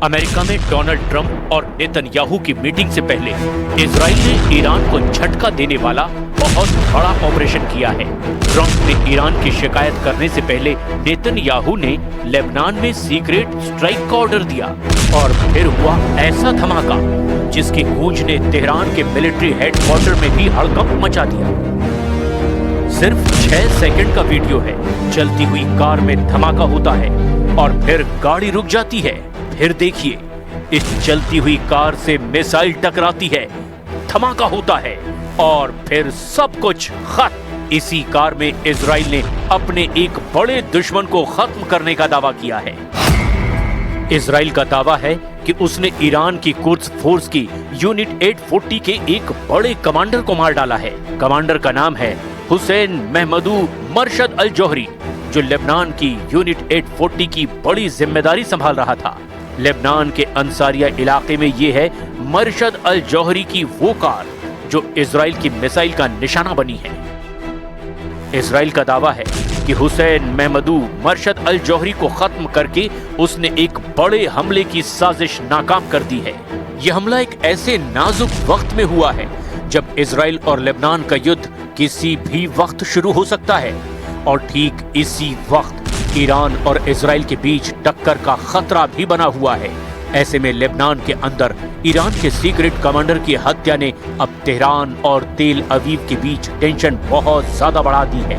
America में Donald Trump और Netanyahu की मीटिंग से पहले इजराइल ने ईरान को झटका देने वाला बहुत बड़ा ऑपरेशन किया है। ट्रंप ने ईरान की शिकायत करने से पहले नेतन्याहू ने लेबनान में सीक्रेट स्ट्राइक का ऑर्डर दिया और फिर हुआ ऐसा धमाका जिसकी गूंज ने तेहरान के मिलिट्री हेडक्वार्टर में भी हड़कंप मचा दिया। सिर्फ 6 सेकंड का वीडियो है। चलती हुई कार में धमाका होता है और फिर गाड़ी रुक जाती है। फिर देखिए, इस चलती हुई कार से मिसाइल टकराती है, धमाका होता है और फिर सब कुछ खत्म। इसी कार में इजराइल ने अपने एक बड़े दुश्मन को खत्म करने का दावा किया है। इजराइल का दावा है कि उसने ईरान की कुद्स फोर्स की यूनिट 840 के एक बड़े कमांडर को मार डाला है। कमांडर का नाम है हुसैन महमदू मरशद अल जौहरी, जो लेबनान की यूनिट 840 की बड़ी जिम्मेदारी संभाल रहा था। लेबनान के अंसारिया इलाके में ये है मरशद अल जौहरी की वो कार जो इजराइल की मिसाइल का निशाना बनी है। इजराइल का दावा है कि हुसैन महमदू मरशद अल जौहरी को खत्म करके उसने एक बड़े हमले की साजिश नाकाम कर दी है। यह हमला एक ऐसे नाजुक वक्त में हुआ है जब इजराइल और लेबनान का युद्ध किसी भी वक्त शुरू हो सकता है और ठीक इसी वक्त ईरान और इजराइल के बीच टक्कर का खतरा भी बना हुआ है। ऐसे में लेबनान के अंदर ईरान के सीक्रेट कमांडर की हत्या ने अब तेहरान और तेल अवीव के बीच टेंशन बहुत ज्यादा बढ़ा दी है।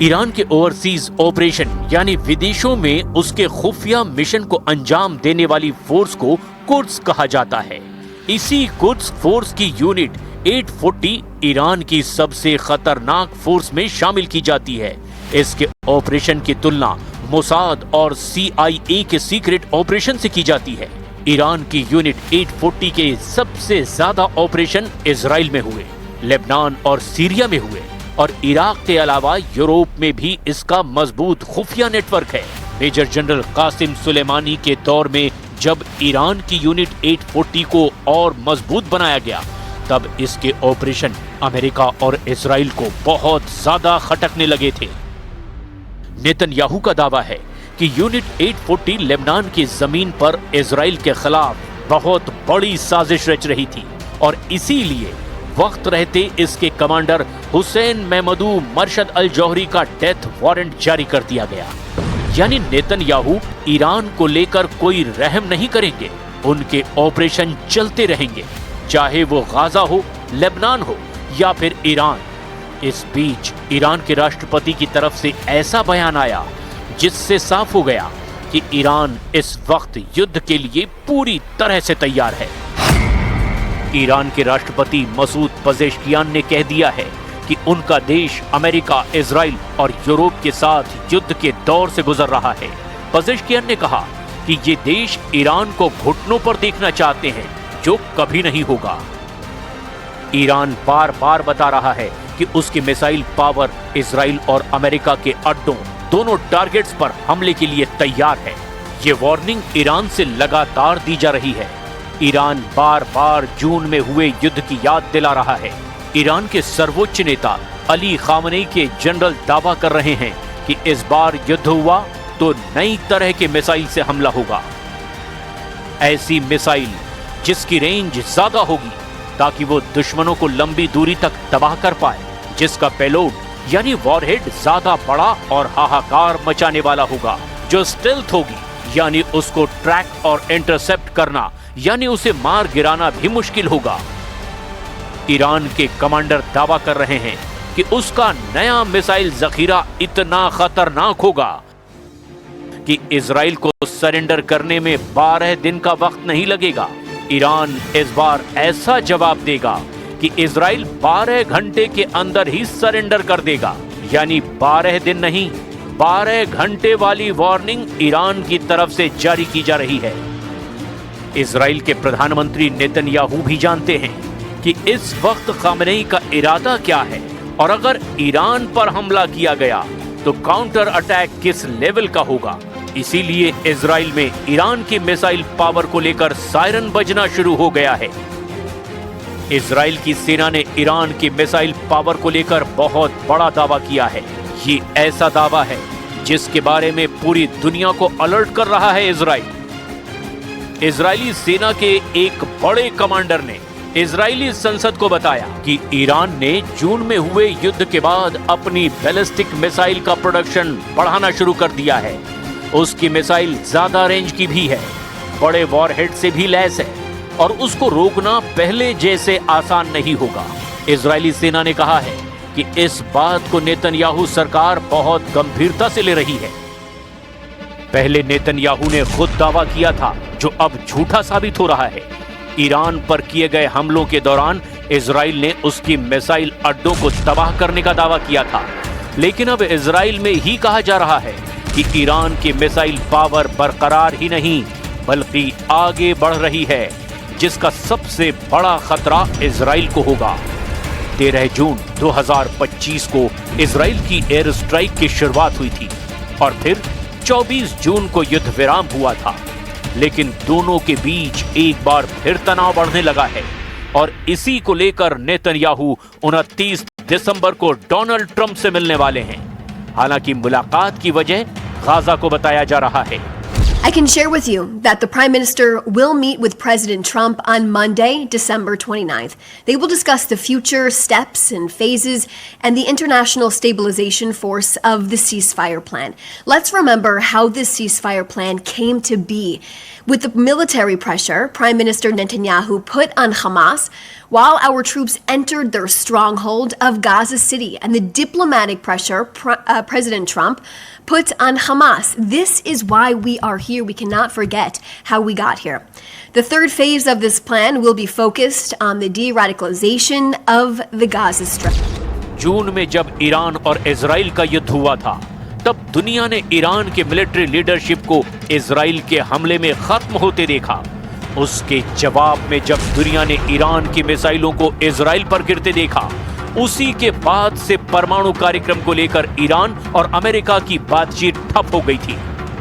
ईरान के ओवरसीज ऑपरेशन यानी विदेशों में उसके खुफिया मिशन को अंजाम देने वाली फोर्स को कुद्स कहा जाता है। इसी कुद्स फोर्स की यूनिट 840 ईरान की सबसे खतरनाक फोर्स में शामिल की जाती है। इसके ऑपरेशन की तुलना मोसाद और CIA के सीक्रेट ऑपरेशन से की जाती है। ईरान की यूनिट 840 के सबसे ज्यादा ऑपरेशन इजराइल में हुए, लेबनान और सीरिया में हुए और इराक के अलावा यूरोप में भी इसका मजबूत खुफिया नेटवर्क है। मेजर जनरल कासिम सुलेमानी के दौर में जब ईरान की यूनिट 840 को और मजबूत बनाया गया, तब इसके ऑपरेशन अमेरिका और इजराइल को बहुत ज्यादा खटकने लगे थे। नेतन्याहू का दावा है कि यूनिट 840 लेबनान की जमीन पर इजराइल के खिलाफ बहुत बड़ी साजिश रच रही थी और इसीलिए वक्त रहते इसके कमांडर हुसैन महमदू मरशद अल जौहरी का डेथ वारंट जारी कर दिया गया। यानी नेतन्याहू ईरान को लेकर कोई रहम नहीं करेंगे, उनके ऑपरेशन चलते रहेंगे, चाहे वो गाजा हो, लेबनान हो या फिर ईरान। इस बीच ईरान के राष्ट्रपति की तरफ से ऐसा बयान आया जिससे साफ हो गया कि ईरान इस वक्त युद्ध के लिए पूरी तरह से तैयार है। ईरान के राष्ट्रपति मसूद पजेश्कियान ने कह दिया है कि उनका देश अमेरिका, इजराइल और यूरोप के साथ युद्ध के दौर से गुजर रहा है। पजेश्कियान ने कहा कि ये देश ईरान को घुटनों पर देखना चाहते हैं, जो कभी नहीं होगा। ईरान बार बार बता रहा है कि उसकी मिसाइल पावर इजराइल और अमेरिका के अड्डों, दोनों टारगेट्स पर हमले के लिए तैयार है। ये वार्निंग ईरान से लगातार दी जा रही है। ईरान बार बार जून में हुए युद्ध की याद दिला रहा है। ईरान के सर्वोच्च नेता अली खामनेई के जनरल दावा कर रहे हैं कि इस बार युद्ध हुआ तो नई तरह के मिसाइल से हमला होगा। ऐसी मिसाइल जिसकी रेंज ज्यादा होगी ताकि वो दुश्मनों को लंबी दूरी तक तबाह कर पाए, जिसका पेलोड यानी वॉरहेड ज्यादा बड़ा और हाहाकार मचाने वाला होगा, जो स्टेल्थ होगी यानी उसको ट्रैक और इंटरसेप्ट करना यानी उसे मार गिराना भी मुश्किल होगा। ईरान के कमांडर दावा कर रहे हैं कि उसका नया मिसाइल जखीरा इतना खतरनाक होगा कि इजराइल को सरेंडर करने में 12 दिन का वक्त नहीं लगेगा। ईरान इस बार ऐसा जवाब देगा कि इजराइल 12 घंटे के अंदर ही सरेंडर कर देगा। यानी 12 दिन नहीं, 12 घंटे वाली वार्निंग ईरान की तरफ से जारी की जा रही है। इजराइल के प्रधानमंत्री नेतन्याहू भी जानते हैं कि इस वक्त खामनेई का इरादा क्या है और अगर ईरान पर हमला किया गया तो काउंटर अटैक किस लेवल का होगा। इसीलिए इजराइल में ईरान की मिसाइल पावर को लेकर सायरन बजना शुरू हो गया है। इजराइल की सेना ने ईरान की मिसाइल पावर को लेकर बहुत बड़ा दावा किया है। ये ऐसा दावा है जिसके बारे में पूरी दुनिया को अलर्ट कर रहा है इजराइल। इजरायली सेना के एक बड़े कमांडर ने इजरायली संसद को बताया कि ईरान ने जून में हुए युद्ध के बाद अपनी बैलिस्टिक मिसाइल का प्रोडक्शन बढ़ाना शुरू कर दिया है। उसकी मिसाइल ज्यादा रेंज की भी है, बड़े वॉरहेड से भी लैस है और उसको रोकना पहले जैसे आसान नहीं होगा। इजरायली सेना ने कहा है कि इस बात को नेतन्याहू सरकार बहुत गंभीरता से ले रही है। पहले नेतन्याहू ने खुद दावा किया था, जो अब झूठा साबित हो रहा है। ईरान पर किए गए हमलों के दौरान इजराइल ने उसकी मिसाइल अड्डों को तबाह करने का दावा किया था, लेकिन अब इजराइल में ही कहा जा रहा है कि ईरान की मिसाइल पावर बरकरार ही नहीं बल्कि आगे बढ़ रही है, जिसका सबसे बड़ा खतरा इजराइल को होगा। 13 जून 2025 को इजराइल की एयर स्ट्राइक की शुरुआत हुई थी और फिर 24 जून को युद्ध विराम हुआ था, लेकिन दोनों के बीच एक बार फिर तनाव बढ़ने लगा है और इसी को लेकर नेतन्याहू 29 दिसंबर को डोनाल्ड ट्रंप से मिलने वाले हैं। हालांकि मुलाकात की वजह गाजा को बताया जा रहा है। I can share with you that the Prime Minister will meet with President Trump on Monday, December 29th. They will discuss the future steps and phases and the international stabilization force of the ceasefire plan. Let's remember how this ceasefire plan came to be. With the military pressure Prime Minister Netanyahu put on Hamas while our troops entered their stronghold of Gaza City, and the diplomatic pressure President Trump put on Hamas. This is why we are here. We cannot forget how we got here. The third phase of this plan will be focused on the de-radicalization of the Gaza Strip. जून में जब Iran और Israel का युद्ध हुआ था, तब दुनिया ने ईरान के मिलिट्री लीडरशिप को इजराइल के हमले में खत्म होते देखा। उसके जवाब में जब दुनिया ने ईरान की मिसाइलों को इजराइल पर गिरते देखा, उसी के बाद से परमाणु कार्यक्रम को लेकर ईरान और अमेरिका की बातचीत ठप हो गई थी।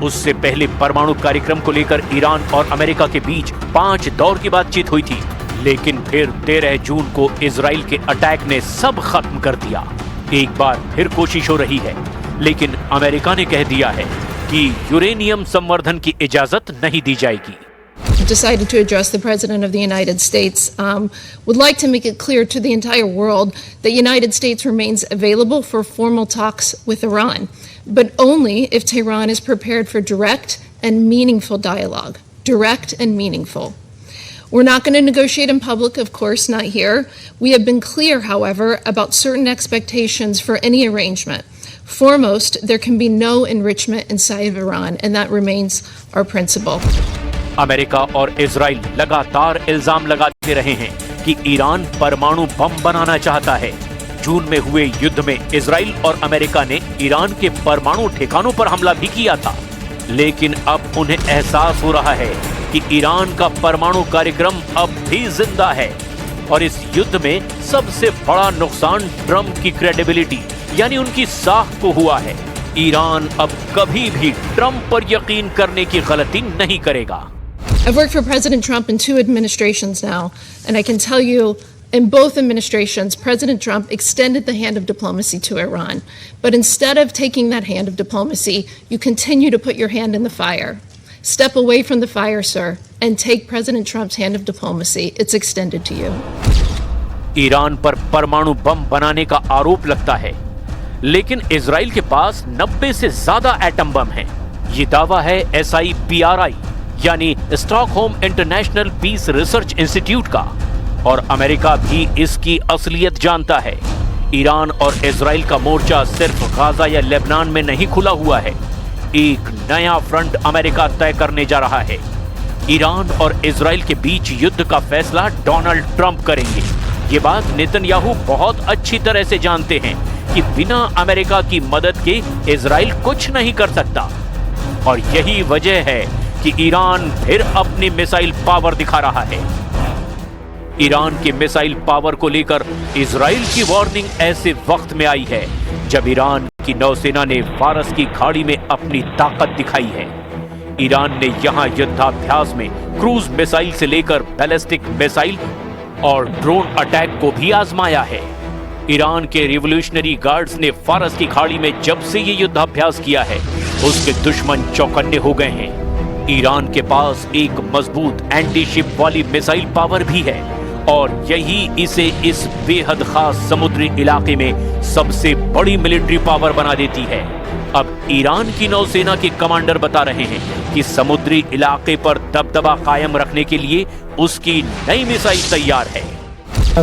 उससे पहले परमाणु कार्यक्रम को लेकर ईरान और अमेरिका के बीच 5 दौर की बातचीत हुई थी, लेकिन फिर 13 जून को इजराइल के अटैक ने सब खत्म कर दिया। एक बार फिर कोशिश हो रही है, लेकिन अमेरिका ने कह दिया है कि यूरेनियम संवर्धन की इजाजत नहीं दी जाएगी। Decided to address the President of the United States, would like to make it clear to the entire world that United States remains available for formal talks with Iran, but only if Tehran is prepared for direct and meaningful dialogue. Direct and meaningful. We're not going to negotiate in public, of course, not here. We have been clear, however, about certain expectations for any arrangement. Foremost, there can be no enrichment inside of Iran, and that remains our principle. America और Israel लगातार इल्जाम लगाते रहे हैं कि Iran परमाणु बम बनाना चाहता है। जून में हुए युद्ध में इजराइल और अमेरिका ने ईरान के परमाणु ठिकानों पर हमला भी किया था, लेकिन अब उन्हें एहसास हो रहा है कि ईरान का परमाणु कार्यक्रम अब भी जिंदा है और इस युद्ध में सबसे बड़ा नुकसान ट्रंप की क्रेडिबिलिटी यानी उनकी साख को हुआ है। ईरान अब कभी भी ट्रंप पर यकीन करने की गलती नहीं करेगा। I've worked for President Trump in 2 administrations now, and I can tell you, in both administrations, President Trump extended the hand of diplomacy to Iran. But instead of taking that hand of diplomacy, you continue to put your hand in the fire. Step away from the fire, sir, and take President Trump's hand of diplomacy. It's extended to you. Iran पर परमाणु बम बनाने का आरोप लगता है, लेकिन Israel के पास 90 से ज्यादा एटम बम हैं। ये दावा है SIPRI यानी Stockholm International Peace Research Institute का, और अमेरिका भी इसकी असलियत जानता है। ईरान और इजराइल का मोर्चा सिर्फ गाजा या लेबनान में नहीं खुला हुआ है, एक नया फ्रंट अमेरिका तय करने जा रहा है। ईरान और इजराइल के बीच युद्ध का फैसला डोनाल्ड ट्रंप करेंगे। ये बात नेतन्याहू बहुत अच्छी तरह से जानते हैं कि बिना अमेरिका की मदद के इजराइल कुछ नहीं कर सकता, और यही वजह है कि ईरान फिर अपनी मिसाइल पावर दिखा रहा है। ईरान के मिसाइल पावर को लेकर इजराइल की वार्निंग ऐसे वक्त में आई है जब ईरान की नौसेना ने फारस की खाड़ी में अपनी ताकत दिखाई है। ईरान ने यहां युद्धाभ्यास में क्रूज मिसाइल से लेकर बैलिस्टिक मिसाइल और ड्रोन अटैक को भी आजमाया है। ईरान के रिवोल्यूशनरी गार्ड्स ने फारस की खाड़ी में जब से ये युद्धाभ्यास किया है, उसके दुश्मन चौकन्ने हो गए हैं। ईरान के पास एक मजबूत एंटी शिप वाली मिसाइल पावर भी है और यही इसे इस बेहद खास समुद्री इलाके में सबसे बड़ी मिलिट्री पावर बना देती है। अब ईरान की नौसेना के कमांडर बता रहे हैं कि समुद्री इलाके पर दबदबा कायम रखने के लिए उसकी नई मिसाइल तैयार है।